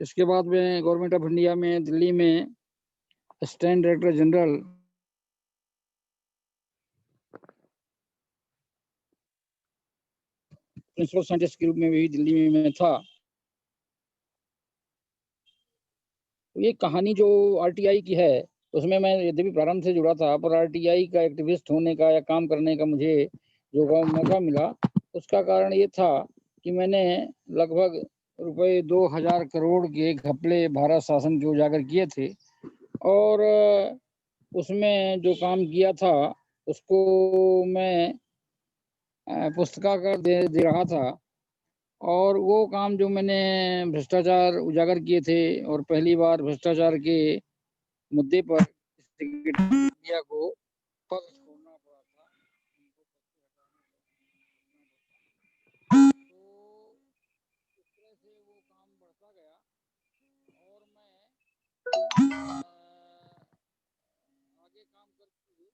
इसके बाद में गवर्नमेंट ऑफ इंडिया में दिल्ली में assistant director general principle scientist के रूप में भी दिल्ली में मैं था। तो ये कहानी जो आरटीआई की है उसमें मैं यद्यपि प्रारंभ से जुड़ा था, पर आरटीआई का एक्टिविस्ट होने का या काम करने का मुझे जो मौका मिला उसका कारण ये था कि मैंने लगभग रुपए 2000 करोड़ के घपले भारत शासन के उजागर किए थे और उसमें जो काम किया था उसको मैं पुस्तिका दे रहा था। और वो काम जो मैंने भ्रष्टाचार उजागर किए थे और पहली बार भ्रष्टाचार के मुद्दे पर मीडिया को पद छोड़ना पड़ा था। तो इस तरह से वो काम बढ़ता गया और मैं आगे काम करते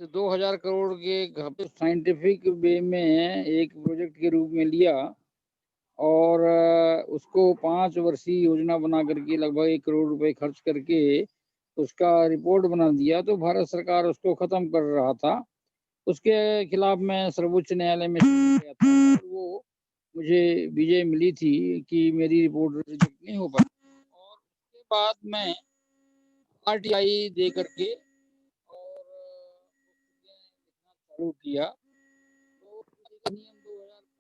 जब 2000 करोड़ के साइंटिफिक वे में एक प्रोजेक्ट के रूप में लिया और उसको 5 वर्षीय योजना बना करके लगभग 1 करोड़ रुपए खर्च करके उसका रिपोर्ट बना दिया, तो भारत सरकार उसको खत्म कर रहा था। उसके खिलाफ मैं सर्वोच्च न्यायालय में गया था और वो मुझे विजय मिली थी कि मेरी रिपोर्ट रिजेक्ट नहीं हो पाई। और उसके बाद मैं आरटीआई दे करके और लिखना चालू किया। तो अधिनियम 2005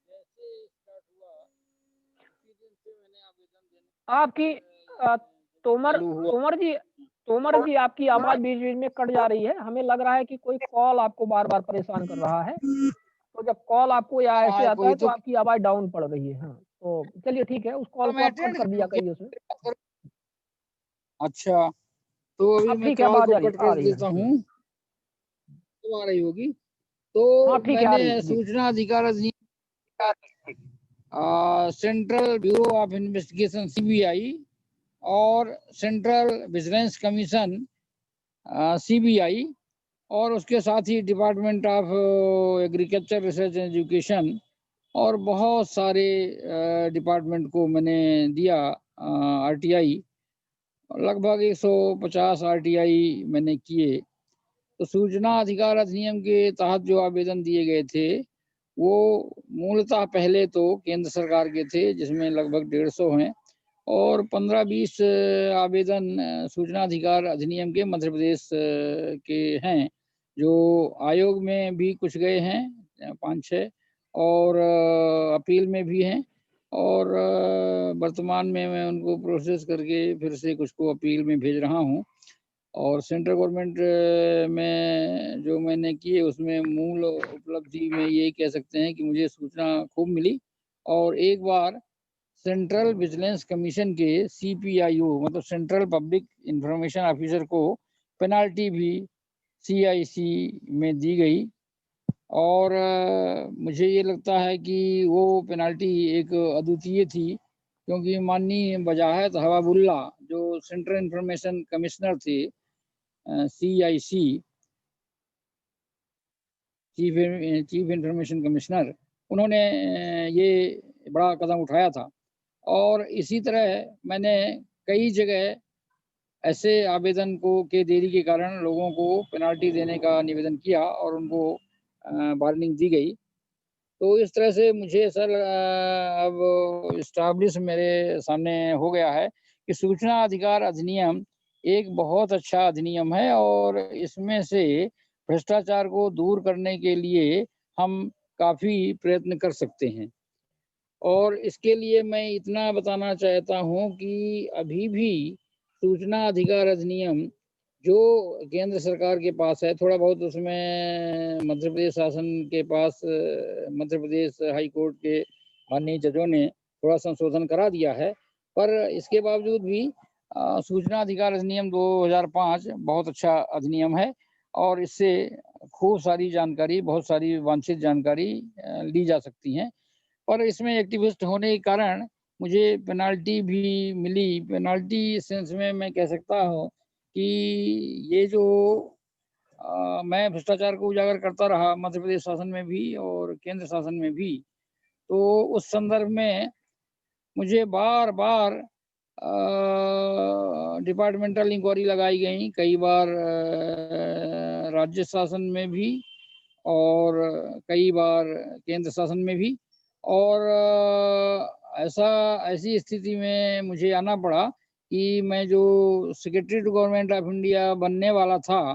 जैसे स्टार्ट हुआ उसी दिन से मैंने आवेदन देने आपकी तोमर जी आपकी आवाज बीच बीच में कट जा रही है। हमें लग रहा है कि कोई कॉल आपको बार बार परेशान कर रहा है। तो जब कॉल आपको या ऐसे आता है तो आपकी आवाज डाउन पड़ रही है। हाँ, तो चलिए ठीक है, उस कॉल को आप कट कर दिया करिए उसमें। अच्छा, तो अभी अब मैं ठीक है, कॉल आवाज को आ रही कट आ कर रही है। देता हूँ, तो आ रही होगी। तो हाँ ठीक है, आ मैंने रही है जी। सूचना अधिकार अधिनियम, central bureau of investigation CBI और सेंट्रल विजिलेंस कमीशन सीबीआई और उसके साथ ही department of agriculture research and education और बहुत सारे डिपार्टमेंट को मैंने दिया आरटीआई। लगभग 150 आरटीआई मैंने किए। तो सूचना अधिकार अधिनियम के तहत जो आवेदन दिए गए थे वो मूलतः पहले तो केंद्र सरकार के थे जिसमें लगभग 150 हैं और 15-20 आवेदन सूचना अधिकार अधिनियम के मध्य प्रदेश के हैं, जो आयोग में भी कुछ गए हैं 5-6 और अपील में भी हैं और वर्तमान में मैं उनको प्रोसेस करके फिर से कुछ को अपील में भेज रहा हूँ। और सेंट्रल गवर्नमेंट में जो मैंने किए उसमें मूल उपलब्धि में यही कह सकते हैं कि मुझे सूचना खूब मिली और एक बार सेंट्रल विजिलेंस कमीशन के सीपीआईओ मतलब सेंट्रल पब्लिक इंफॉर्मेशन ऑफिसर को पेनाल्टी भी सीआईसी में दी गई और मुझे ये लगता है कि वो पेनाल्टी एक अद्वितीय थी क्योंकि माननीय वजाहत हवाबुल्ला जो सेंट्रल इंफॉर्मेशन कमिश्नर थे सीआईसी चीफ इंफॉर्मेशन कमिश्नर, उन्होंने ये बड़ा कदम उठाया था और इसी तरह मैंने कई जगह ऐसे आवेदन को के देरी के कारण लोगों को पेनाल्टी देने का निवेदन किया और उनको वार्निंग दी गई। तो इस तरह से मुझे सर अब इस्टाब्लिश मेरे सामने हो गया है कि सूचना अधिकार अधिनियम एक बहुत अच्छा अधिनियम है और इसमें से भ्रष्टाचार को दूर करने के लिए हम काफ़ी प्रयत्न कर सकते हैं। और इसके लिए मैं इतना बताना चाहता हूँ कि अभी भी सूचना अधिकार अधिनियम जो केंद्र सरकार के पास है, थोड़ा बहुत उसमें मध्य प्रदेश शासन के पास मध्य प्रदेश हाई कोर्ट के माननीय जजों ने थोड़ा संशोधन करा दिया है, पर इसके बावजूद भी सूचना अधिकार अधिनियम 2005 बहुत अच्छा अधिनियम है और इससे खूब सारी जानकारी, बहुत सारी वांछित जानकारी ली जा सकती हैं। पर इसमें एक्टिविस्ट होने के कारण मुझे पेनाल्टी भी मिली। पेनाल्टी सेंस में मैं कह सकता हूँ कि ये जो मैं भ्रष्टाचार को उजागर करता रहा मध्य प्रदेश शासन में भी और केंद्र शासन में भी, तो उस संदर्भ में मुझे बार बार डिपार्टमेंटल इंक्वायरी लगाई गई, कई बार राज्य शासन में भी और कई बार केंद्र शासन में भी। और ऐसी स्थिति में मुझे आना पड़ा कि मैं जो secretary to government of India बनने वाला था,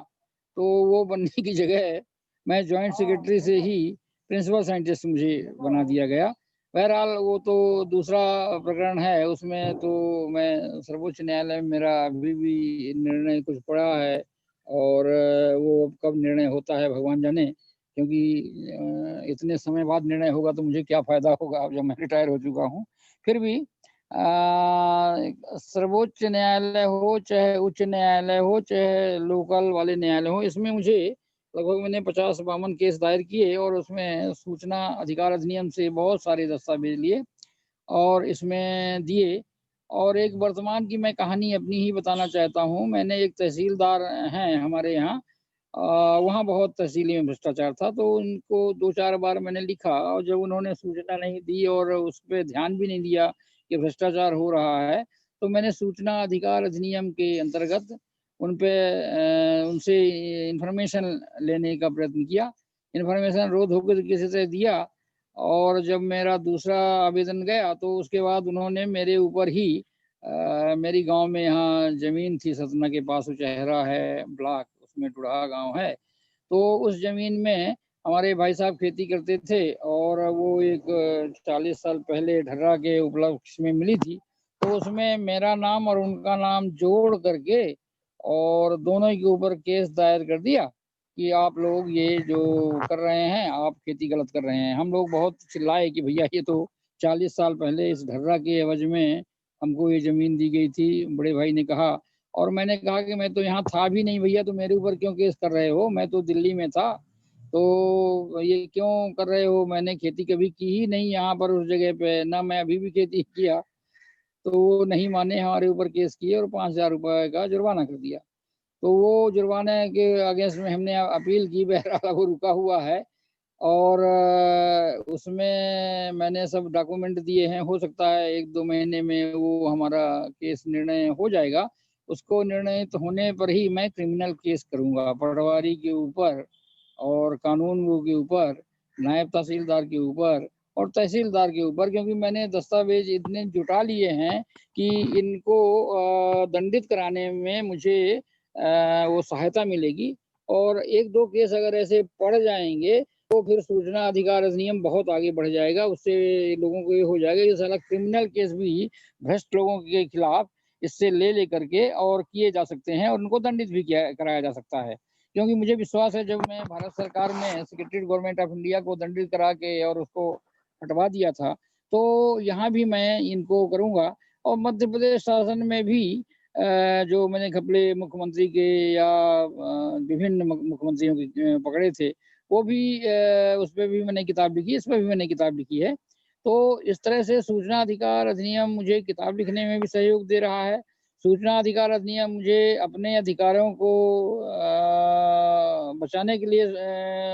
तो वो बनने की जगह मैं जॉइंट सेक्रेटरी से ही प्रिंसिपल साइंटिस्ट मुझे बना दिया गया। बहरहाल वो तो दूसरा प्रकरण है, उसमें तो मैं सर्वोच्च न्यायालय में मेरा अभी भी निर्णय कुछ पड़ा है, और वो अब कब निर्णय होता है भगवान जाने, क्योंकि इतने समय बाद निर्णय होगा तो मुझे क्या फ़ायदा होगा अब जब मैं रिटायर हो चुका हूँ। फिर भी सर्वोच्च न्यायालय हो, चाहे उच्च न्यायालय हो, चाहे लोकल वाले न्यायालय हो, इसमें मुझे लगभग मैंने 50-52 केस दायर किए और उसमें सूचना अधिकार अधिनियम से बहुत सारे दस्तावेज लिए और इसमें दिए। और एक वर्तमान की मैं कहानी अपनी ही बताना चाहता हूँ। मैंने एक तहसीलदार हैं हमारे यहाँ, वहाँ बहुत तहसीली में भ्रष्टाचार था, तो उनको 2-4 बार मैंने लिखा और जब उन्होंने सूचना नहीं दी और उस पे ध्यान भी नहीं दिया कि भ्रष्टाचार हो रहा है, तो मैंने सूचना अधिकार अधिनियम के अंतर्गत उन पे उनसे इन्फॉर्मेशन लेने का प्रयत्न किया। इन्फॉर्मेशन रोज़ होकर किसी से दिया और जब मेरा दूसरा आवेदन गया तो उसके बाद उन्होंने मेरे ऊपर ही मेरी गाँव में यहाँ ज़मीन थी सतना के पास, उचेहरा है ब्लॉक, उसमें टुढ़ा गाँव है। तो उस ज़मीन में हमारे भाई साहब खेती करते थे और वो एक 40 साल पहले ढर्रा के उपलक्ष्य में मिली थी। तो उसमें मेरा नाम और उनका नाम जोड़ करके और दोनों के ऊपर केस दायर कर दिया कि आप लोग ये जो कर रहे हैं, आप खेती गलत कर रहे हैं। हम लोग बहुत चिल्लाए कि भैया ये तो 40 साल पहले इस ढर्रा के एवज में हमको ये ज़मीन दी गई थी। बड़े भाई ने कहा और मैंने कहा कि मैं तो यहाँ था भी नहीं भैया, तो मेरे ऊपर क्यों केस कर रहे हो? मैं तो दिल्ली में था, तो ये क्यों कर रहे हो? मैंने खेती कभी की ही नहीं यहाँ पर उस जगह पे, ना मैं अभी भी खेती किया। तो वो नहीं माने, हमारे ऊपर केस किए और 5,000 रुपए का जुर्माना कर दिया। तो वो जुर्माने के अगेंस्ट में हमने अपील की, बहरहाल वो रुका हुआ है और उसमें मैंने सब डॉक्यूमेंट दिए हैं। हो सकता है 1-2 महीने में वो हमारा केस निर्णय हो जाएगा। उसको निर्णित होने पर ही मैं क्रिमिनल केस करूँगा पटवारी के ऊपर और कानूनगो के ऊपर, नायब तहसीलदार के ऊपर और तहसीलदार के ऊपर, क्योंकि मैंने दस्तावेज इतने जुटा लिए हैं कि इनको दंडित कराने में मुझे वो सहायता मिलेगी। और 1-2 केस अगर ऐसे पड़ जाएँगे तो फिर सूचना अधिकार अधिनियम बहुत आगे बढ़ जाएगा। उससे लोगों को ये हो जाएगा कि साला क्रिमिनल केस भी भ्रष्ट लोगों के खिलाफ इससे ले करके और किए जा सकते हैं और उनको दंडित भी किया कराया जा सकता है। क्योंकि मुझे विश्वास है, जब मैं भारत सरकार में सेक्रेटरी गवर्नमेंट ऑफ इंडिया को दंडित करा के और उसको हटवा दिया था, तो यहाँ भी मैं इनको करूँगा। और मध्य प्रदेश शासन में भी जो मैंने घपले मुख्यमंत्री के या विभिन्न मुख्यमंत्रियों के पकड़े थे, वो भी उस पे भी मैंने किताब लिखी, इस पे भी मैंने किताब लिखी है। तो इस तरह से सूचना अधिकार अधिनियम मुझे किताब लिखने में भी सहयोग दे रहा है। सूचना अधिकार अधिनियम मुझे अपने अधिकारों को बचाने के लिए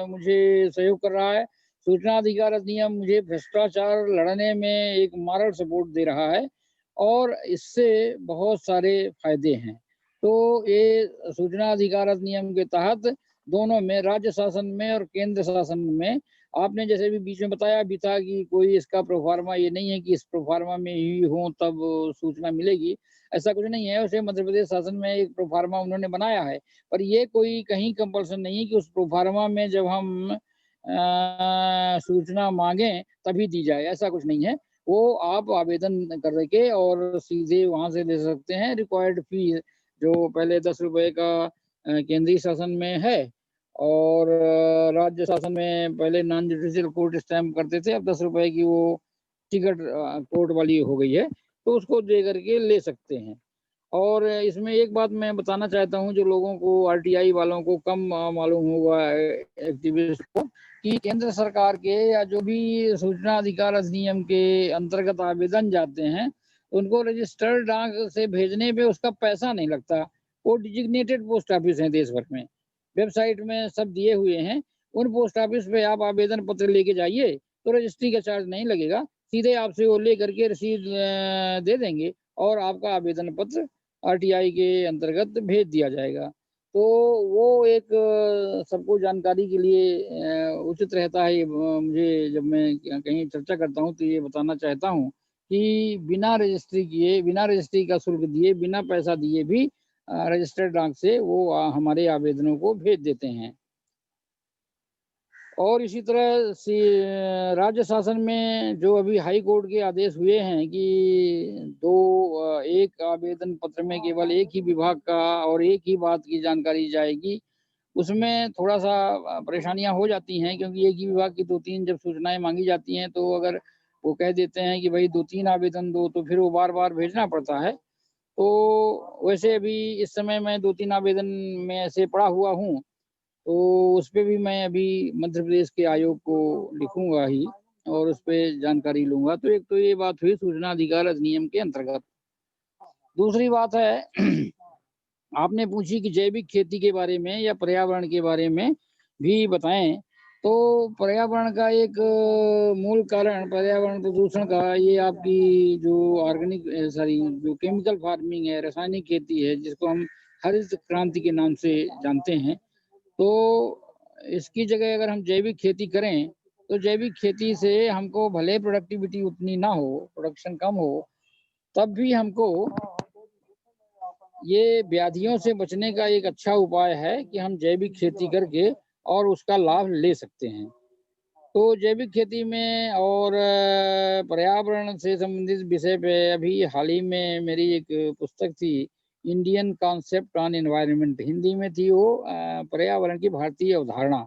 मुझे सहयोग कर रहा है। सूचना अधिकार अधिनियम मुझे भ्रष्टाचार लड़ने में एक मॉरल सपोर्ट दे रहा है और इससे बहुत सारे फ़ायदे हैं। तो ये सूचना अधिकार अधिनियम के तहत दोनों में, राज्य शासन में और केंद्र शासन में, आपने जैसे भी बीच में बताया भी था कि कोई इसका प्रोफ़ार्मा ये नहीं है कि इस प्रोफ़ार्मा में ही हो तब सूचना मिलेगी, ऐसा कुछ नहीं है। वैसे मध्य प्रदेश शासन में एक प्रोफ़ार्मा उन्होंने बनाया है, पर ये कोई कहीं कंपल्सन नहीं है कि उस प्रोफ़ार्मा में जब हम सूचना माँगें तभी दी जाए, ऐसा कुछ नहीं है। वो आप आवेदन करके और सीधे वहाँ से ले सकते हैं। रिक्वायर्ड फ़ी जो पहले ₹10 का केंद्रीय शासन में है और राज्य शासन में पहले नॉन जुडिशियल कोर्ट स्टैम्प करते थे, अब ₹10 की वो टिकट कोर्ट वाली हो गई है, तो उसको दे करके ले सकते हैं। और इसमें एक बात मैं बताना चाहता हूँ, जो लोगों को, आरटीआई वालों को कम मालूम होगा, एक्टिविस्ट को, कि केंद्र सरकार के या जो भी सूचना अधिकार अधिनियम के अंतर्गत आवेदन जाते हैं, उनको रजिस्टर्ड डाक से भेजने पे उसका पैसा नहीं लगता। वो डिजिग्नेटेड पोस्ट ऑफिस हैं देश भर में, वेबसाइट में सब दिए हुए हैं। उन पोस्ट ऑफिस पे आप आवेदन पत्र लेके जाइए, तो रजिस्ट्री का चार्ज नहीं लगेगा, सीधे आपसे वो ले करके रसीद दे देंगे और आपका आवेदन पत्र आरटीआई के अंतर्गत भेज दिया जाएगा। तो वो एक सबको जानकारी के लिए उचित रहता है। मुझे जब मैं कहीं चर्चा करता हूँ तो ये बताना चाहता हूँ कि बिना रजिस्ट्री का शुल्क दिए, बिना पैसा दिए भी रजिस्टर्ड डाक से वो हमारे आवेदनों को भेज देते हैं। और इसी तरह से राज्य शासन में जो अभी हाई कोर्ट के आदेश हुए हैं कि एक आवेदन पत्र में केवल एक ही विभाग का और एक ही बात की जानकारी जाएगी, उसमें थोड़ा-सा परेशानियाँ हो जाती हैं, क्योंकि एक ही विभाग की 2-3 जब सूचनाएँ माँगी जाती हैं, तो अगर वो कह देते हैं कि भई 2-3 आवेदन दो, तो फिर वो बार-बार भेजना पड़ता है। तो वैसे अभी इस समय मैं 2-3 आवेदन में ऐसे पड़ा हुआ हूँ, तो उसपे भी मैं अभी मध्य प्रदेश के आयोग को लिखूँगा ही और उसपे जानकारी लूँगा। तो एक तो ये बात हुई सूचना अधिकार अधिनियम के अंतर्गत। दूसरी बात है आपने पूछी कि जैविक खेती के बारे में या पर्यावरण के बारे में भी बताएँ। तो पर्यावरण का एक मूल कारण पर्यावरण प्रदूषण का ये आपकी जो जो केमिकल फार्मिंग है, रासायनिक खेती है, जिसको हम हरित क्रांति के नाम से जानते हैं। तो इसकी जगह अगर हम जैविक खेती करें, तो जैविक खेती से हमको भले प्रोडक्टिविटी उतनी ना हो, प्रोडक्शन कम हो, तब भी हमको ये व्याधियों से बचने का एक अच्छा उपाय है कि हम जैविक खेती करके और उसका लाभ ले सकते हैं। तो जैविक खेती में और पर्यावरण से संबंधित विषय पे अभी हाल ही में मेरी एक पुस्तक थी, Indian concept on environment, Hindi में थी वो पर्यावरण की भारतीय अवधारणा।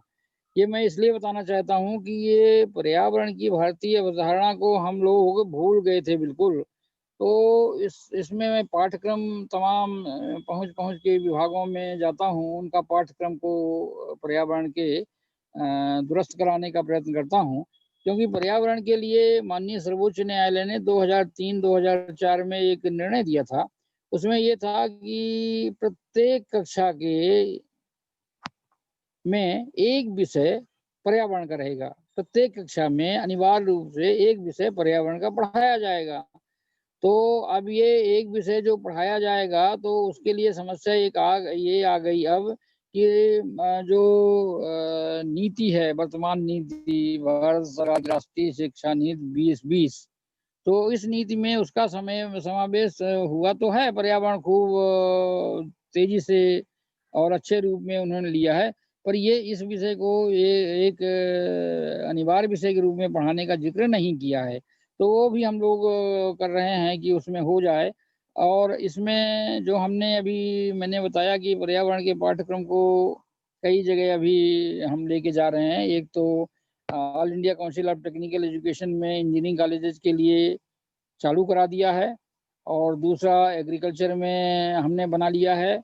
ये मैं इसलिए बताना चाहता हूँ कि ये पर्यावरण की भारतीय अवधारणा को हम लोग भूल गए थे बिल्कुल। तो इसमें मैं पाठ्यक्रम तमाम पहुँच के विभागों में जाता हूँ, उनका पाठ्यक्रम को पर्यावरण के दुरुस्त कराने का प्रयत्न करता हूँ। क्योंकि पर्यावरण के लिए माननीय सर्वोच्च न्यायालय ने 2003-2004 में एक निर्णय दिया था। उसमें ये था कि प्रत्येक कक्षा के में एक विषय पर्यावरण का रहेगा। प्रत्येक कक्षा में अनिवार्य रूप से एक विषय पर्यावरण का पढ़ाया जाएगा। तो अब ये एक विषय जो पढ़ाया जाएगा, तो उसके लिए समस्या ये आ गई अब कि जो नीति है, वर्तमान नीति भारत सरकार की राष्ट्रीय शिक्षा नीति 2020, तो इस नीति में उसका समावेश हुआ तो है, पर्यावरण खूब तेजी से और अच्छे रूप में उन्होंने लिया है। पर ये इस विषय को ये एक अनिवार्य विषय के रूप में पढ़ाने का जिक्र नहीं किया है। तो वो भी हम लोग कर रहे हैं कि उसमें हो जाए। और इसमें जो मैंने बताया कि पर्यावरण के पाठ्यक्रम को कई जगह अभी हम लेके जा रहे हैं। एक तो all India council of technical education में इंजीनियरिंग कॉलेजेस के लिए चालू करा दिया है और दूसरा एग्रीकल्चर में हमने बना लिया है।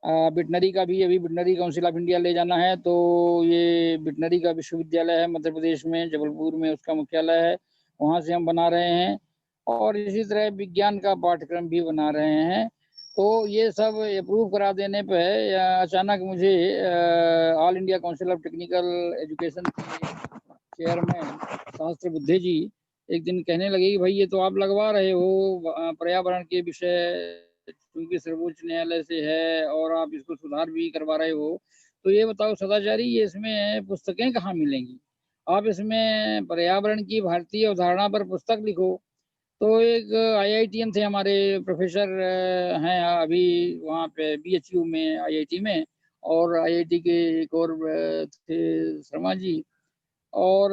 वेटनरी का भी अभी वेटनरी काउंसिल ऑफ इंडिया ले जाना है, तो ये वेटनरी का विश्वविद्यालय है मध्य प्रदेश में, जबलपुर में उसका मुख्यालय है, वहाँ से हम बना रहे हैं। और इसी तरह विज्ञान का पाठ्यक्रम भी बना रहे हैं। तो ये सब अप्रूव करा देने पे अचानक मुझे all India council of technical education के चेयरमैन सहस्त्र बुद्धे जी एक दिन कहने लगे कि भाई ये तो आप लगवा रहे हो पर्यावरण के विषय, क्योंकि सर्वोच्च न्यायालय से है और आप इसको सुधार भी करवा रहे हो, तो ये बताओ सदाचारी, ये इसमें पुस्तकें कहाँ मिलेंगी? आप इसमें पर्यावरण की भारतीय अवधारणा पर पुस्तक लिखो। तो एक आईआईटीएन थे हमारे प्रोफेसर हैं अभी वहाँ पे बीएचयू में आईआईटी में, और आईआईटी के एक और थे शर्मा जी, और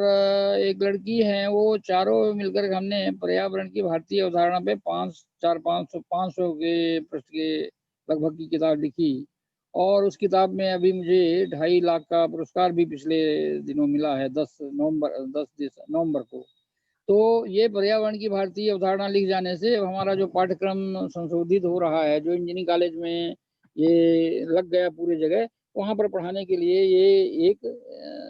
एक लड़की है, वो चारों मिलकर हमने पर्यावरण की भारतीय अवधारणा पे 500 के पृष्ठ के लगभग की किताब लिखी। और उस किताब में अभी मुझे 2.5 लाख का पुरस्कार भी पिछले दिनों मिला है, 10 नवंबर को। तो ये पर्यावरण की भारतीय अवधारणा लिख जाने से हमारा जो पाठ्यक्रम संशोधित हो रहा है, जो इंजीनियरिंग कॉलेज में ये लग गया पूरी जगह, वहाँ पर पढ़ाने के लिए ये एक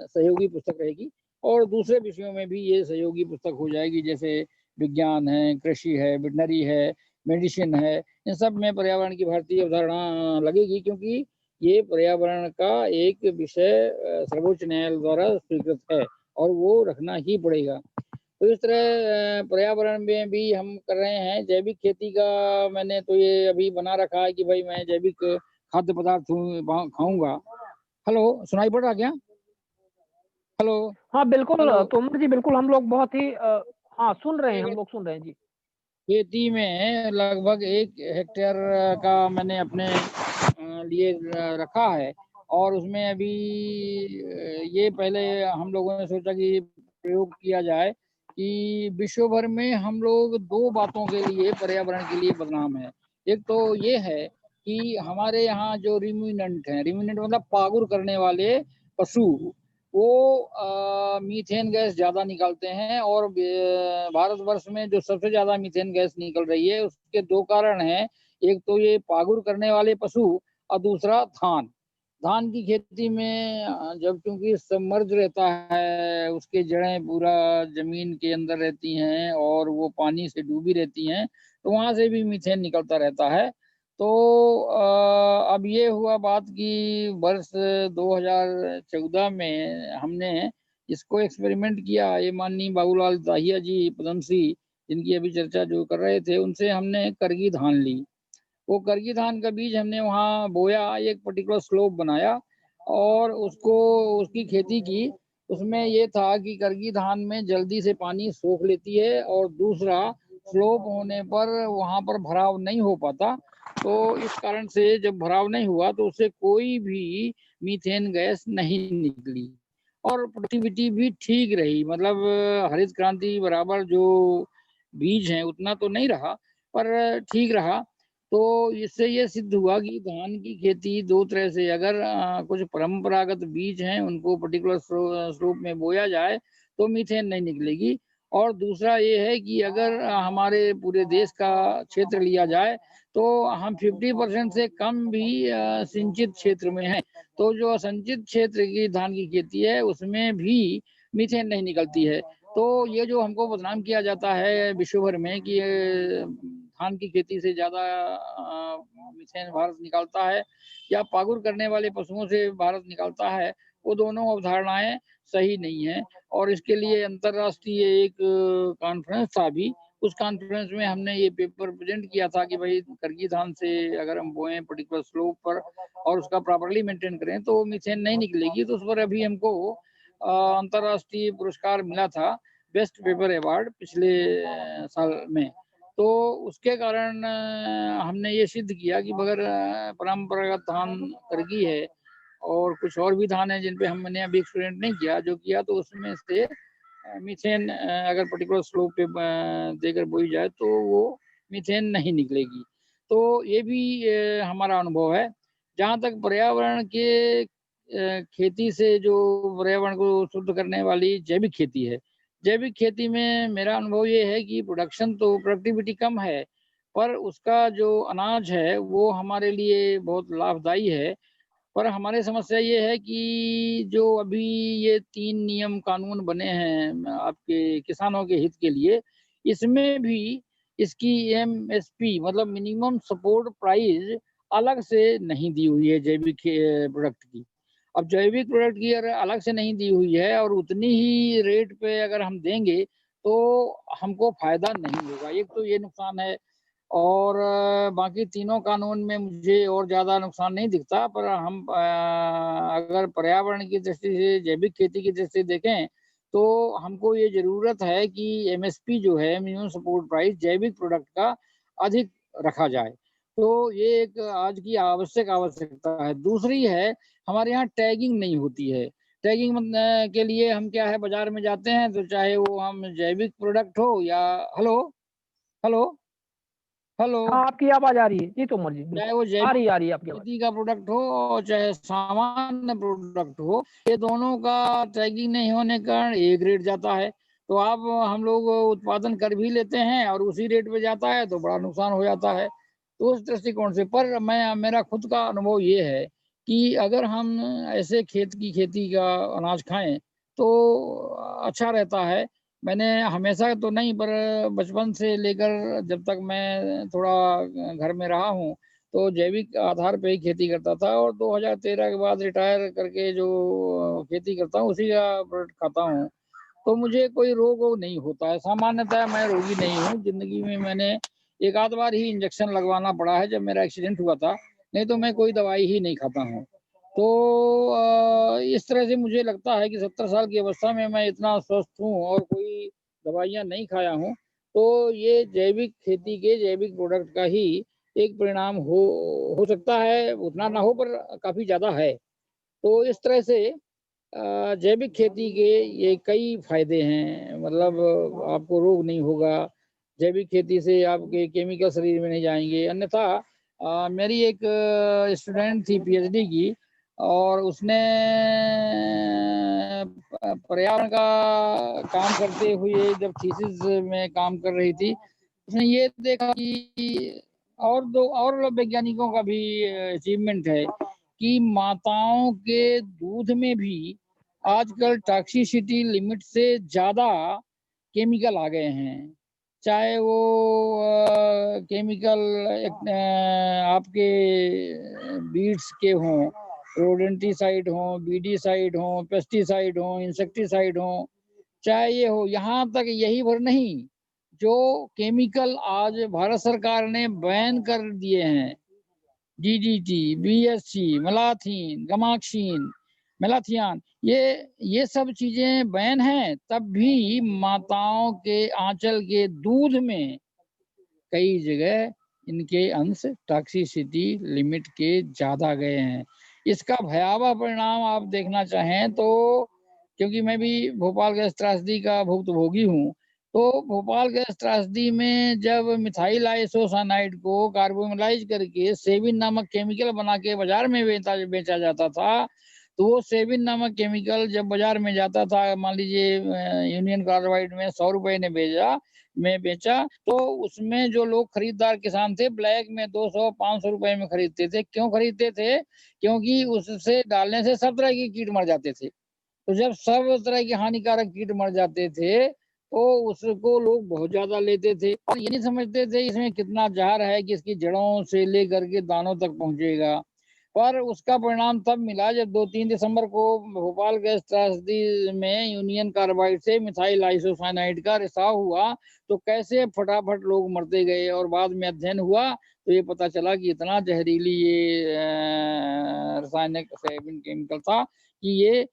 सहयोगी पुस्तक रहेगी। और दूसरे विषयों में भी ये सहयोगी पुस्तक हो जाएगी, जैसे विज्ञान है, कृषि है, वेटनरी है, मेडिसिन है, इन सब में पर्यावरण की भारतीय अवधारणा लगेगी, क्योंकि ये पर्यावरण का एक विषय सर्वोच्च न्यायालय द्वारा स्वीकृत है और वो रखना ही पड़ेगा। तो इस तरह पर्यावरण में भी हम कर रहे हैं। जैविक खेती का मैंने तो ये अभी बना रखा है कि भाई मैं जैविक खाद्य पदार्थ खाऊंगा। हेलो, सुनाई पड़ रहा क्या? हेलो। हाँ बिल्कुल हेलो। तोमर जी, बिल्कुल हम लोग बहुत ही हाँ सुन रहे हैं, हम लोग सुन रहे हैं जी। खेती में लगभग 1 हेक्टेयर का मैंने अपने लिए रखा है, और उसमें अभी ये पहले हम लोगों ने सोचा कि प्रयोग किया जाए कि विश्व भर में हम लोग 2 बातों के लिए पर्यावरण के लिए बदनाम है। एक तो ये है कि हमारे यहाँ जो रिम्यूनेंट हैं, रिम्यूनेंट मतलब पागुर करने वाले पशु, वो मीथेन गैस ज़्यादा निकालते हैं, और भारतवर्ष में जो सबसे ज़्यादा मीथेन गैस निकल रही है उसके 2 कारण हैं। एक तो ये पागुर करने वाले पशु, और दूसरा धान। धान की खेती में जब क्योंकि सबमर्ज रहता है, उसके जड़ें पूरा ज़मीन के अंदर रहती हैं और वो पानी से डूबी रहती हैं, तो वहाँ से भी मीथेन निकलता रहता है। तो अब ये हुआ बात कि वर्ष 2014 में हमने इसको एक्सपेरिमेंट किया। ये माननीय बाबूलाल दाहिया जी पद्मश्री, जिनकी अभी चर्चा जो कर रहे थे, उनसे हमने करगी धान ली। वो करगी धान का बीज हमने वहाँ बोया, एक पर्टिकुलर स्लोप बनाया और उसको उसकी खेती की। उसमें ये था कि करगी धान में जल्दी से पानी सोख लेती है, और दूसरा स्लोप होने पर वहाँ पर भराव नहीं हो पाता। तो इस कारण से जब भराव नहीं हुआ तो उससे कोई भी मीथेन गैस नहीं निकली, और प्रोडक्टिविटी भी ठीक रही। मतलब हरित क्रांति बराबर जो बीज हैं उतना तो नहीं रहा, पर ठीक रहा। तो इससे ये सिद्ध हुआ कि धान की खेती 2 तरह से, अगर कुछ परंपरागत बीज हैं उनको पर्टिकुलर स्लोप में बोया जाए तो मीथेन नहीं निकलेगी। और दूसरा ये है कि अगर हमारे पूरे देश का क्षेत्र लिया जाए तो हम 50% से कम भी सिंचित क्षेत्र में हैं। तो जो असंचित क्षेत्र की धान की खेती है उसमें भी मीथेन नहीं निकलती है। तो ये जो हमको बदनाम किया जाता है विश्व भर में कि धान की खेती से ज़्यादा मीथेन भारत निकालता है, या पागुर करने वाले पशुओं से भारत निकालता है, वो दोनों अवधारणाएं सही नहीं है। और इसके लिए अंतर्राष्ट्रीय एक कॉन्फ्रेंस था अभी, उस कॉन्फ्रेंस में हमने ये पेपर प्रेजेंट किया था कि भाई करगी धान से अगर हम बोएं पर्टिकुलर स्लोप पर और उसका प्रॉपर्ली मेंटेन करें तो मीथेन नहीं निकलेगी। तो उस पर अभी हमको अंतर्राष्ट्रीय पुरस्कार मिला था, बेस्ट पेपर अवार्ड, पिछले साल में। तो उसके कारण हमने ये सिद्ध किया कि बगैर परंपरागत धान करगी है, और कुछ और भी धान है जिन पे हमने अभी एक्सपेरिमेंट नहीं किया, जो किया तो उसमें से मीथेन अगर पर्टिकुलर स्लोप पे देकर बोई जाए तो वो मीथेन नहीं निकलेगी। तो ये भी हमारा अनुभव है। जहाँ तक पर्यावरण के खेती से जो पर्यावरण को शुद्ध करने वाली जैविक खेती है, जैविक खेती में मेरा अनुभव ये है कि प्रोडक्टिविटी कम है, पर उसका जो अनाज है वो हमारे लिए बहुत लाभदायी है। पर हमारी समस्या ये है कि जो अभी ये 3 नियम कानून बने हैं आपके किसानों के हित के लिए, इसमें भी इसकी एमएसपी मतलब मिनिमम सपोर्ट प्राइस अलग से नहीं दी हुई है जैविक प्रोडक्ट की। अब जैविक प्रोडक्ट की अगर अलग से नहीं दी हुई है और उतनी ही रेट पे अगर हम देंगे, तो हमको फ़ायदा नहीं होगा। एक तो ये नुकसान है, और बाकी तीनों कानून में मुझे और ज़्यादा नुकसान नहीं दिखता। पर हम अगर पर्यावरण की दृष्टि से, जैविक खेती की दृष्टि से देखें, तो हमको ये ज़रूरत है कि एमएसपी जो है, मिनिमम सपोर्ट प्राइस, जैविक प्रोडक्ट का अधिक रखा जाए। तो ये एक आज की आवश्यकता है। दूसरी है, हमारे यहाँ टैगिंग नहीं होती है। टैगिंग के लिए हम क्या है, बाज़ार में जाते हैं तो चाहे वो हम जैविक प्रोडक्ट हो या हेलो, हेलो, हेलो, हाँ आपकी आवाज आ रही है जी तोमर जी, चाहे बिल्कुल वो जैविक आ रही है आपकी आवाज। खेती का प्रोडक्ट हो और चाहे सामान्य प्रोडक्ट हो, ये दोनों का टैगिंग नहीं होने के कारण एक रेट जाता है। तो आप हम लोग उत्पादन कर भी लेते हैं और उसी रेट पे जाता है तो बड़ा नुकसान हो जाता है। तो उस दृष्टिकोण से, पर मेरा खुद का अनुभव ये है कि अगर हम ऐसे खेत की खेती का अनाज खाएं तो अच्छा रहता है। मैंने हमेशा तो नहीं, पर बचपन से लेकर जब तक मैं थोड़ा घर में रहा हूँ, तो जैविक आधार पे ही खेती करता था, और 2013 के बाद रिटायर करके जो खेती करता हूँ उसी का प्रोडक्ट खाता हूँ। तो मुझे कोई रोग वोग नहीं होता है। सामान्यतः मैं रोगी नहीं हूँ। जिंदगी में मैंने एक आध बार ही इंजेक्शन लगवाना पड़ा है जब मेरा एक्सीडेंट हुआ था, नहीं तो मैं कोई दवाई ही नहीं खाता हूँ। तो इस तरह से मुझे लगता है कि 70 साल की अवस्था में मैं इतना स्वस्थ हूँ और कोई दवाइयाँ नहीं खाया हूँ, तो ये जैविक खेती के जैविक प्रोडक्ट का ही एक परिणाम हो सकता है। उतना ना हो पर काफ़ी ज़्यादा है। तो इस तरह से जैविक खेती के ये कई फायदे हैं। मतलब आपको रोग नहीं होगा, जैविक खेती से आपके केमिकल शरीर में नहीं जाएंगे। अन्यथा मेरी एक स्टूडेंट थी पीएचडी की, और उसने पर्यावरण का काम करते हुए जब थीसिस में काम कर रही थी, उसने ये देखा कि और दो और वैज्ञानिकों का भी अचीवमेंट है कि माताओं के दूध में भी आजकल टॉक्सिसिटी लिमिट से ज़्यादा केमिकल आ गए हैं। चाहे वो केमिकल आपके बीड्स के हों, रोडेंटिसाइड हों, बीडीसाइड हों, पेस्टिसाइड हों, इंसेक्टिसाइड हों, चाहे ये हो, यहाँ तक यही भर नहीं, जो केमिकल आज भारत सरकार ने बैन कर दिए हैं, डीडीटी, बीएससी, मलाथीन, गमाक्सीन, मेलाथियान, ये सब चीजें बैन हैं, तब भी माताओं के आंचल के दूध में कई जगह इनके अंश टॉक्सिसिटी लिमिट के ज्यादा गए हैं। इसका भयावह परिणाम आप देखना चाहें तो, क्योंकि मैं भी भोपाल गैस त्रासदी का भुक्तभोगी हूँ, तो भोपाल गैस त्रासदी में जब मिथाइल आइसोसाइनाइड को कार्बोमिलाइज करके सेविन नामक केमिकल बना के बाजार में बेचा जाता था, तो वो सेविन नामक केमिकल जब बाजार में जाता था, मान लीजिए यूनियन कार्बाइड में 100 रुपए में बेचा, तो उसमें जो लोग खरीदार किसान थे ब्लैक में 200-500 रुपए में खरीदते थे। क्यों खरीदते थे? क्योंकि उससे डालने से सब तरह के कीट मर जाते थे। तो जब सब तरह के हानिकारक कीट मर जाते थे, तो उसको लोग बहुत ज्यादा लेते थे और ये नहीं समझते थे इसमें कितना जहर है कि इसकी जड़ों से लेकर के दानों तक पहुंचेगा। पर उसका परिणाम तब मिला जब 2-3 दिसंबर को भोपाल गैस त्रासदी में यूनियन कार्बाइड से मिथाइल आइसोसाइनाइड का रिसाव हुआ, तो कैसे फटाफट लोग मरते गए। और बाद में अध्ययन हुआ तो ये पता चला कि इतना जहरीली ये रासायनिक केमिकल था कि ये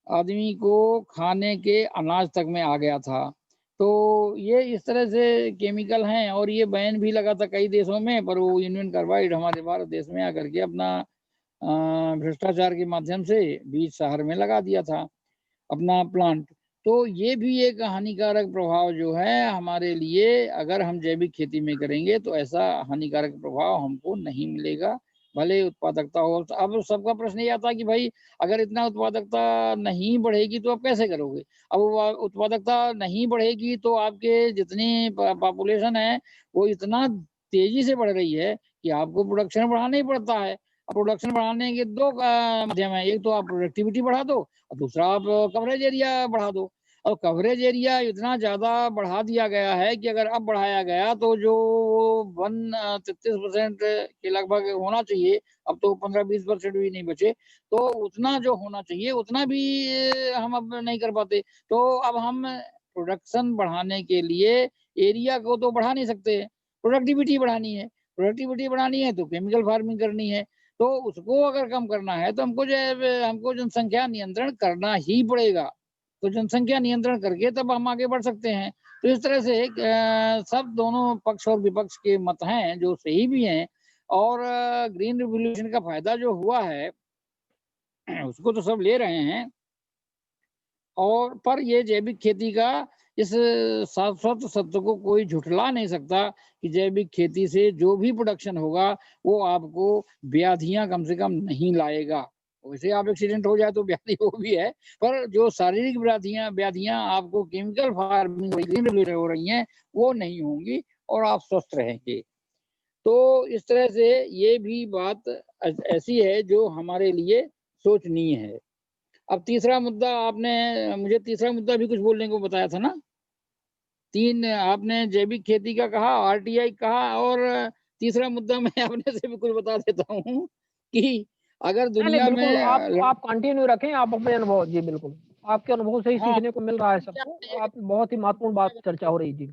आदमी को खाने के अनाज तक में आ गया था। तो ये इस तरह से केमिकल हैं, और ये बैन भी लगा था कई देशों में, पर वो यूनियन कार्बाइड हमारे भारत देश में आकर के अपना भ्रष्टाचार के माध्यम से बीच शहर में लगा दिया था अपना प्लांट। तो ये भी एक हानिकारक प्रभाव जो है हमारे लिए, अगर हम जैविक खेती में करेंगे तो ऐसा हानिकारक प्रभाव हमको नहीं मिलेगा, भले उत्पादकता हो। तो अब सबका प्रश्न ये आता है कि भाई अगर इतना उत्पादकता नहीं बढ़ेगी तो आप कैसे करोगे? अब उत्पादकता नहीं बढ़ेगी तो आपके जितनी पॉपुलेशन है वो इतना तेजी से बढ़ रही है कि आपको प्रोडक्शन बढ़ाना ही पड़ता है। प्रोडक्शन बढ़ाने के दो माध्यम है, एक तो आप प्रोडक्टिविटी बढ़ा दो और दूसरा आप कवरेज एरिया बढ़ा दो। और कवरेज एरिया इतना ज़्यादा बढ़ा दिया गया है कि अगर अब बढ़ाया गया तो जो 33% के लगभग होना चाहिए, अब तो 15-20% भी नहीं बचे, तो उतना जो होना चाहिए उतना भी हम अब नहीं कर पाते। तो अब हम प्रोडक्शन बढ़ाने के लिए एरिया को तो बढ़ा नहीं सकते, प्रोडक्टिविटी बढ़ानी है। प्रोडक्टिविटी बढ़ानी है तो केमिकल फार्मिंग करनी है, तो उसको अगर कम करना है तो हमको जनसंख्या नियंत्रण करना ही पड़ेगा। तो जनसंख्या नियंत्रण करके तब हम आगे बढ़ सकते हैं। तो इस तरह से सब दोनों पक्ष और विपक्ष के मत हैं जो सही भी हैं, और ग्रीन रिवॉल्यूशन का फायदा जो हुआ है उसको तो सब ले रहे हैं। और पर ये जैविक खेती का इस शाश्वत सत्य को कोई झुठला नहीं सकता कि जैविक खेती से जो भी प्रोडक्शन होगा वो आपको व्याधियां कम से कम नहीं लाएगा। वैसे आप एक्सीडेंट हो जाए तो व्याधि वो भी है, पर जो शारीरिक व्याधियां व्याधियां आपको केमिकल फार्मिंग हो रही हैं वो नहीं होंगी और आप स्वस्थ रहेंगे। तो इस तरह से ये भी बात ऐसी है जो हमारे लिए सोचनीय है। अब तीसरा मुद्दा आपने मुझे तीसरा मुद्दा भी कुछ बोलने को बताया था ना? 3 आपने जैविक खेती का कहा, आरटीआई कहा, और तीसरा मुद्दा मैं अपने से भी कुछ बता देता हूँ कि अगर नहीं, नहीं, दुनिया बिल्कुल में आप कंटिन्यू रखें, आप अपने अनुभव जी, बिल्कुल। आपके अनुभव से ही हाँ, सीखने को मिल रहा है सबको। आप बहुत ही महत्वपूर्ण बात चर्चा हो रही जी।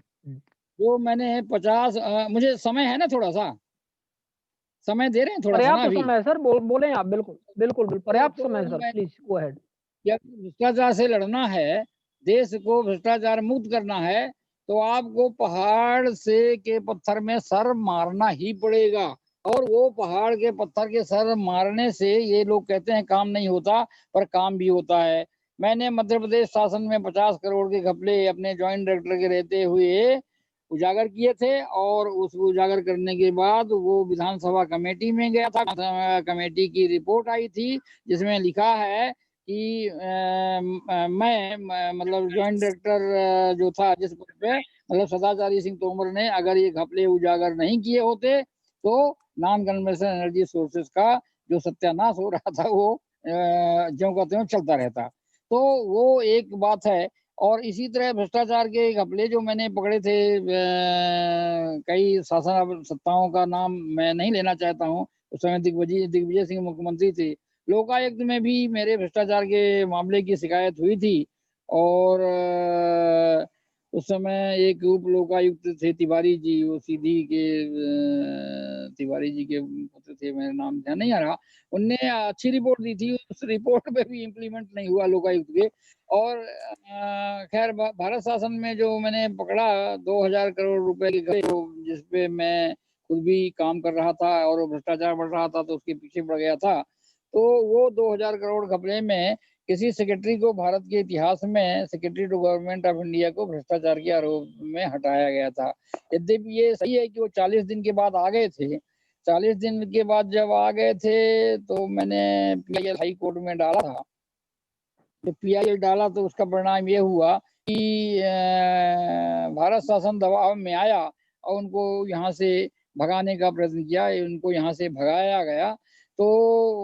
जो मैंने 50 मुझे समय है ना थोड़ा-सा? समय दे रहे हैं थोड़ा-सा ना पर्याप्त अभी? समय है सर, बोलें आप बिल्कुल, बिल्कुल, पर्याप्त समय है सर, मैं प्लीज़ गो अहेड। जब भ्रष्टाचार से लड़ना है, देश को भ्रष्टाचार मुक्त करना है, तो आपको पहाड़ से के पत्थर में सर मारना ही पड़ेगा। और वो पहाड़ के पत्थर के सर मारने से ये लोग कहते हैं काम नहीं होता, पर काम भी होता है। मैंने मध्य प्रदेश शासन में 50 करोड़ के घपले अपने जॉइंट डायरेक्टर के रहते हुए उजागर किए थे और उस उजागर करने के बाद वो विधानसभा कमेटी में गया था। कमेटी की रिपोर्ट आई थी, जिसमें लिखा है कि मैं मतलब जॉइंट डायरेक्टर जो था जिस पद पे मतलब सदाचारी सिंह तोमर ने अगर ये घपले उजागर नहीं किए होते तो नॉन कन्वेंशनल एनर्जी सोर्सेज का जो सत्यानाश हो रहा था वो ज्यों का त्यों चलता रहता। तो वो एक बात है। और इसी तरह भ्रष्टाचार के घपले जो मैंने पकड़े थे, कई शासन सत्ताओं का नाम मैं नहीं लेना चाहता हूँ। उस समय दिग्विजय सिंह मुख्यमंत्री थे। लोकायुक्त में भी मेरे भ्रष्टाचार के मामले की शिकायत हुई थी और उस समय एक उप लोकायुक्त थे तिवारी जी, वो सीधी के तिवारी जी के पुत्र थे, मेरा नाम ध्यान नहीं आ रहा। उनने अच्छी रिपोर्ट दी थी, उस रिपोर्ट पे भी इम्प्लीमेंट नहीं हुआ लोकायुक्त के। और खैर भारत शासन में जो मैंने पकड़ा 2000 करोड़ रुपए के घपले, जिसपे मैं खुद भी काम कर रहा था और भ्रष्टाचार बढ़ रहा था तो उसके पीछे पड़ गया था। तो वो 2000 करोड़ घपले में किसी सेक्रेटरी को भारत के इतिहास में secretary to government of India को भ्रष्टाचार के आरोप में हटाया गया था। यद्यपि ये सही है कि वो 40 दिन के बाद आ गए थे। 40 दिन के बाद जब आ गए थे तो मैंने पीआईएल हाई कोर्ट में डाला था। तो पीआईएल डाला तो उसका परिणाम ये हुआ कि भारत शासन दबाव में आया और उनको यहाँ से भगाने का प्रयत्न किया, उनको यहाँ से भगाया गया, तो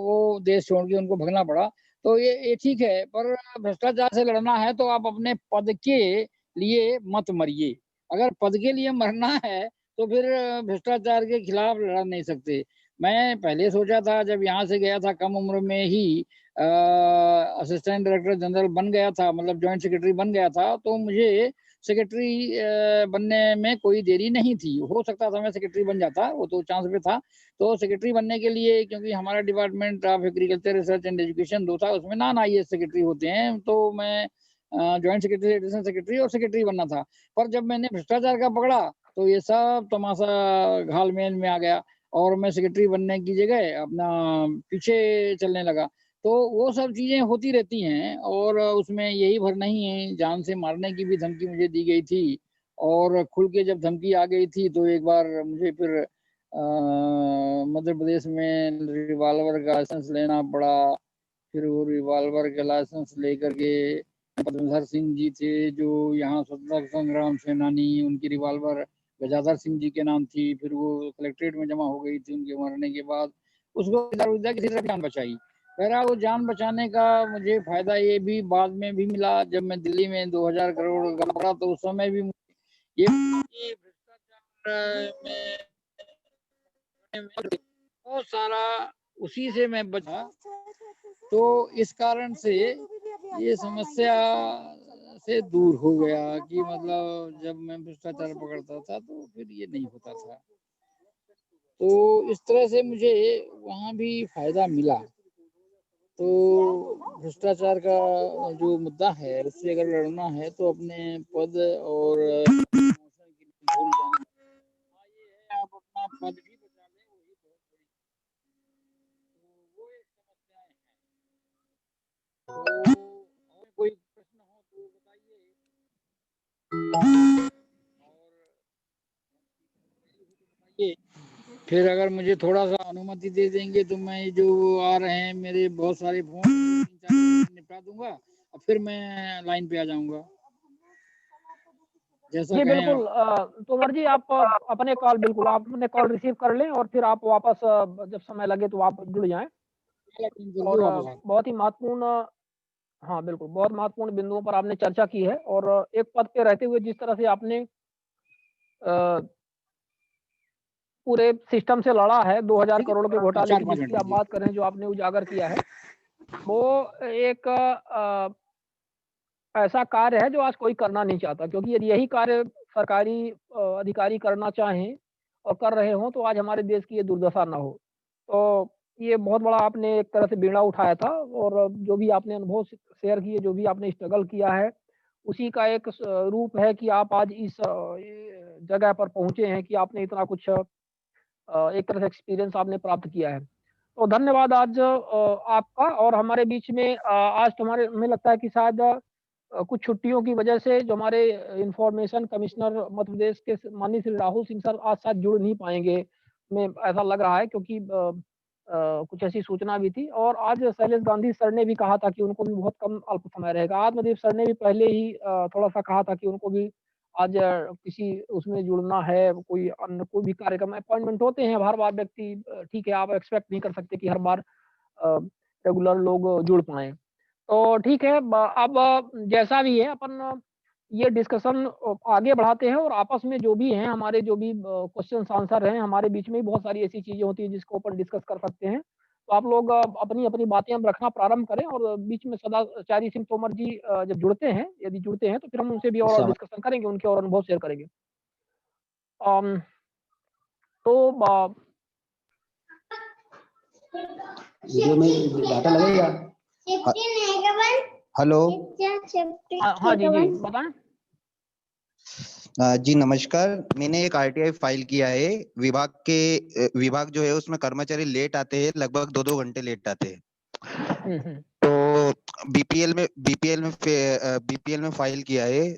वो देश छोड़ के उनको भगना पड़ा। तो ये ठीक है, पर भ्रष्टाचार से लड़ना है तो आप अपने पद के लिए मत मरिए। अगर पद के लिए मरना है तो फिर भ्रष्टाचार के खिलाफ लड़ नहीं सकते। मैं पहले सोचा था जब यहाँ से गया था कम उम्र में ही असिस्टेंट डायरेक्टर जनरल बन गया था, मतलब जॉइंट सेक्रेटरी बन गया था, तो मुझे सेक्रेटरी बनने में कोई देरी नहीं थी। हो सकता था मैं सेक्रेटरी बन जाता, वो तो चांस पे था। तो सेक्रेटरी बनने के लिए, क्योंकि हमारा department of agriculture research and education दो था, उसमें नॉन आईएएस सेक्रेटरी होते हैं, तो मैं जॉइंट सेक्रेटरी, एडिशनल सेक्रेटरी और सेक्रेटरी बनना था। पर जब मैंने भ्रष्टाचार का पकड़ा तो ये सब तमाशा घालमेल में आ गया और मैं सेक्रेटरी बनने की जगह अपना पीछे चलने लगा। तो वो सब चीज़ें होती रहती हैं और उसमें यही भर नहीं है, जान से मारने की भी धमकी मुझे दी गई थी और खुल के जब धमकी आ गई थी तो एक बार मुझे फिर मध्य प्रदेश में रिवॉल्वर का लाइसेंस लेना पड़ा। फिर वो रिवॉल्वर का लाइसेंस लेकर के पद्मधर सिंह जी थे जो यहाँ स्वतंत्रता संग्राम सेनानी, उनकी रिवॉल्वर गजाधर सिंह जी के नाम थी। फिर वो कलेक्ट्रेट में जमा हो गई थी उनके मरने के बाद। उसको किसी तरह जान बचाई। बहरहाल वो जान बचाने का मुझे फायदा ये भी बाद में भी मिला जब मैं दिल्ली में 2000 करोड़ का पड़ा, तो उस समय भी ये भ्रष्टाचार में बहुत सारा उसी से मैं बचा। तो इस कारण से ये समस्या से दूर हो गया कि मतलब जब मैं भ्रष्टाचार पकड़ता था तो फिर ये नहीं होता था। तो इस तरह से मुझे वहाँ भी फायदा मिला। तो भ्रष्टाचार का जो मुद्दा है उससे अगर लड़ना है तो अपने पद और भूल जाना। हाँ, ये है, आप अपना पद भी बचा लें, वही बहुत बड़ी। तो वो एक समस्याएं हैं। तो और कोई प्रश्न हो तो बताइए। और बताइए, फिर अगर मुझे थोड़ा सा अनुमति दे देंगे तो मैं जो आ रहे हैं मेरे बहुत सारे फोन 3-4 निपटा दूंगा और फिर मैं लाइन पे आ जाऊंगा, जैसा जी कहें आप। बिल्कुल, तोमर जी आप अपने कॉल बिल्कुल आप अपने कॉल रिसीव कर लें और फिर आप वापस जब समय लगे तो आप जुड़ जाएँ। जल्दी और वापस आ। बहुत ही महत्वपूर्ण, हाँ बिल्कुल, बहुत महत्वपूर्ण बिंदुओं पर आपने चर्चा की है और एक पद पे रहते हुए जिस तरह से आपने अ, पूरे सिस्टम से लड़ा है 2000 करोड़ के घोटाले की 4-5 जिसकी मिनट आप बात कर रहे हैं, जो आपने उजागर किया है, वो एक ऐसा कार्य है जो आज कोई करना नहीं चाहता, क्योंकि यदि यही कार्य सरकारी अधिकारी करना चाहें और कर रहे हों, तो आज हमारे देश की ये दुर्दशा ना हो। तो ये बहुत बड़ा आपने एक तरह से बीड़ा उठाया था, और जो भी आपने अनुभव शेयर किए, जो भी आपने स्ट्रगल किया है, उसी का एक रूप है कि आप आज इस ये जगह पर पहुँचे हैं कि आपने इतना कुछ एक तरह से एक्सपीरियंस आपने प्राप्त किया है। तो धन्यवाद आज आपका, और हमारे बीच में आज तो हमें लगता है कि शायद कुछ छुट्टियों की वजह से जो हमारे इन्फॉर्मेशन कमिश्नर मध्य प्रदेश के माननीय श्री राहुल सिंह सर आज शायद जुड़ नहीं पाएँगे, हमें ऐसा लग रहा है, क्योंकि कुछ ऐसी सूचना भी थी, और आज शैलेश गांधी सर ने भी कहा था कि उनको भी बहुत कम अल्प समय रहेगा। आत्मदीप सर ने भी पहले ही थोड़ा-सा कहा था कि उनको भी आज किसी उसमें जुड़ना है, कोई अन्य कोई भी कार्यक्रम अपॉइंटमेंट होते हैं, अब हर बार व्यक्ति ठीक है, आप एक्सपेक्ट नहीं कर सकते कि हर बार अ, रेगुलर लोग जुड़ पाएँ। तो ठीक है, अब जैसा भी है, अपन ये डिस्कशन आगे बढ़ाते हैं, और आपस में जो भी हैं, हमारे जो भी क्वेश्चन्स आंसर हैं, हमारे बीच में भी बहुत सारी ऐसी चीज़ें होती हैं जिसको अपन डिस्कस कर सकते हैं। तो आप लोग अपनी-अपनी बातें अब रखना प्रारंभ करें, और बीच में सदाचारी सिंह तोमर जी जब जुड़ते हैं, यदि जुड़ते हैं, तो फिर हम उनसे भी और सम डिस्कशन करेंगे, उनके और अनुभव शेयर करेंगे। अम, तो वीडियो में डाटा लगेगा। हेलो। हाँ जी, जी, बताएँ? जी नमस्कार। मैंने एक आरटीआई फाइल किया है। विभाग जो है उसमें कर्मचारी लेट आते हैं, लगभग 2-2 घंटे लेट आते हैं। तो बीपीएल में फाइल किया है।